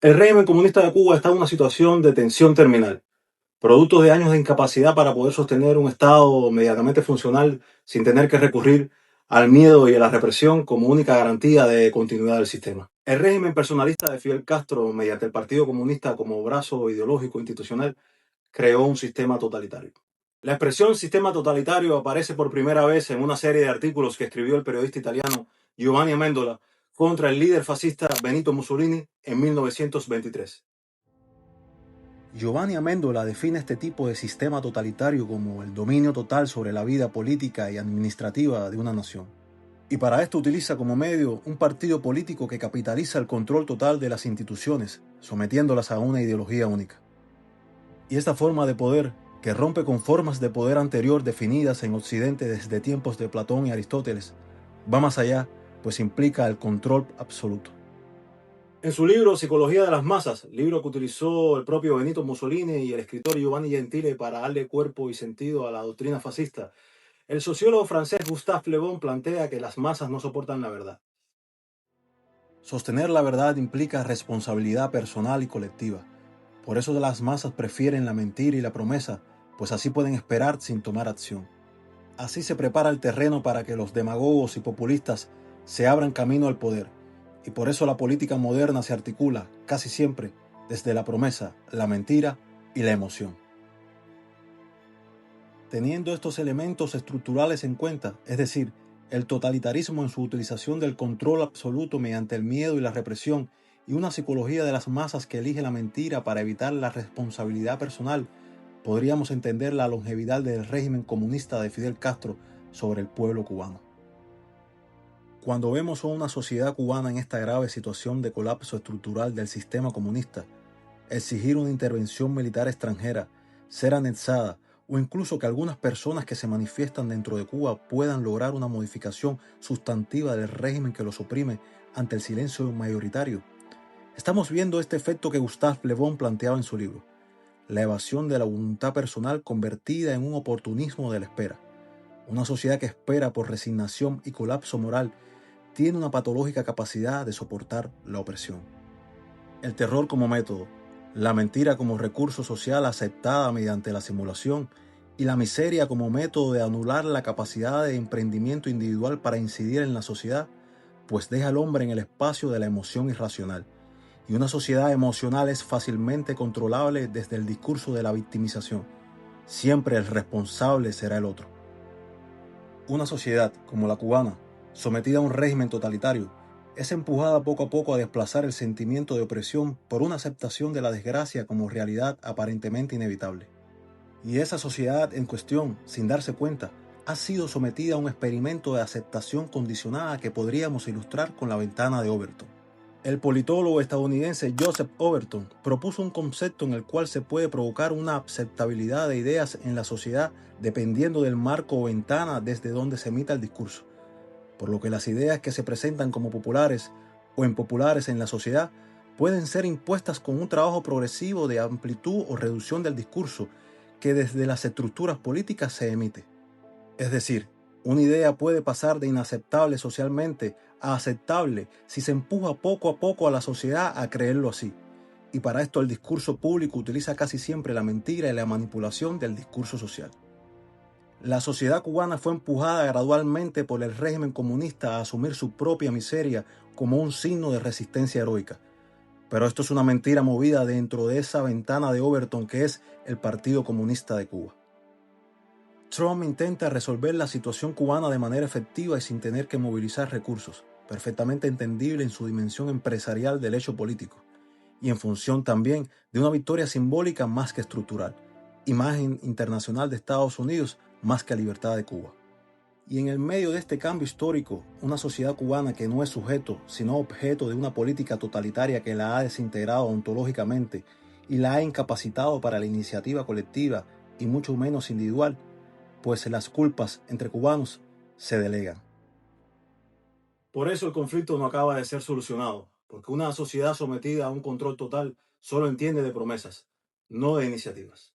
El régimen comunista de Cuba está en una situación de tensión terminal, producto de años de incapacidad para poder sostener un Estado medianamente funcional sin tener que recurrir al miedo y a la represión como única garantía de continuidad del sistema. El régimen personalista de Fidel Castro, mediante el Partido Comunista como brazo ideológico institucional, creó un sistema totalitario. La expresión sistema totalitario aparece por primera vez en una serie de artículos que escribió el periodista italiano Giovanni Amendola contra el líder fascista Benito Mussolini en 1923. Giovanni Amendola define este tipo de sistema totalitario como el dominio total sobre la vida política y administrativa de una nación. Y para esto utiliza como medio un partido político que capitaliza el control total de las instituciones, sometiéndolas a una ideología única. Y esta forma de poder, que rompe con formas de poder anterior definidas en Occidente desde tiempos de Platón y Aristóteles, va más allá, pues implica el control absoluto. En su libro Psicología de las Masas, libro que utilizó el propio Benito Mussolini y el escritor Giovanni Gentile para darle cuerpo y sentido a la doctrina fascista, el sociólogo francés Gustave Le Bon plantea que las masas no soportan la verdad. Sostener la verdad implica responsabilidad personal y colectiva. Por eso las masas prefieren la mentira y la promesa, pues así pueden esperar sin tomar acción. Así se prepara el terreno para que los demagogos y populistas se abran camino al poder. Y por eso la política moderna se articula, casi siempre, desde la promesa, la mentira y la emoción. Teniendo estos elementos estructurales en cuenta, es decir, el totalitarismo en su utilización del control absoluto mediante el miedo y la represión, y una psicología de las masas que elige la mentira para evitar la responsabilidad personal, podríamos entender la longevidad del régimen comunista de Fidel Castro sobre el pueblo cubano. Cuando vemos a una sociedad cubana en esta grave situación de colapso estructural del sistema comunista, exigir una intervención militar extranjera, ser anexada o incluso que algunas personas que se manifiestan dentro de Cuba puedan lograr una modificación sustantiva del régimen que los oprime ante el silencio mayoritario, estamos viendo este efecto que Gustave Le Bon planteaba en su libro, la evasión de la voluntad personal convertida en un oportunismo de la espera. Una sociedad que espera por resignación y colapso moral tiene una patológica capacidad de soportar la opresión. El terror como método, la mentira como recurso social aceptada mediante la simulación y la miseria como método de anular la capacidad de emprendimiento individual para incidir en la sociedad, pues deja al hombre en el espacio de la emoción irracional. Y una sociedad emocional es fácilmente controlable desde el discurso de la victimización. Siempre el responsable será el otro. Una sociedad como la cubana, sometida a un régimen totalitario, es empujada poco a poco a desplazar el sentimiento de opresión por una aceptación de la desgracia como realidad aparentemente inevitable. Y esa sociedad en cuestión, sin darse cuenta, ha sido sometida a un experimento de aceptación condicionada que podríamos ilustrar con la ventana de Overton. El politólogo estadounidense Joseph Overton propuso un concepto en el cual se puede provocar una aceptabilidad de ideas en la sociedad dependiendo del marco o ventana desde donde se emita el discurso, por lo que las ideas que se presentan como populares o impopulares en la sociedad pueden ser impuestas con un trabajo progresivo de amplitud o reducción del discurso que desde las estructuras políticas se emite. Es decir, una idea puede pasar de inaceptable socialmente a aceptable si se empuja poco a poco a la sociedad a creerlo así. Y para esto el discurso público utiliza casi siempre la mentira y la manipulación del discurso social. La sociedad cubana fue empujada gradualmente por el régimen comunista a asumir su propia miseria como un signo de resistencia heroica. Pero esto es una mentira movida dentro de esa ventana de Overton que es el Partido Comunista de Cuba. Trump intenta resolver la situación cubana de manera efectiva y sin tener que movilizar recursos, perfectamente entendible en su dimensión empresarial del hecho político, y en función también de una victoria simbólica más que estructural, imagen internacional de Estados Unidos más que libertad de Cuba. Y en el medio de este cambio histórico, una sociedad cubana que no es sujeto, sino objeto de una política totalitaria que la ha desintegrado ontológicamente y la ha incapacitado para la iniciativa colectiva y mucho menos individual, pues las culpas entre cubanos se delegan. Por eso el conflicto no acaba de ser solucionado, porque una sociedad sometida a un control total solo entiende de promesas, no de iniciativas.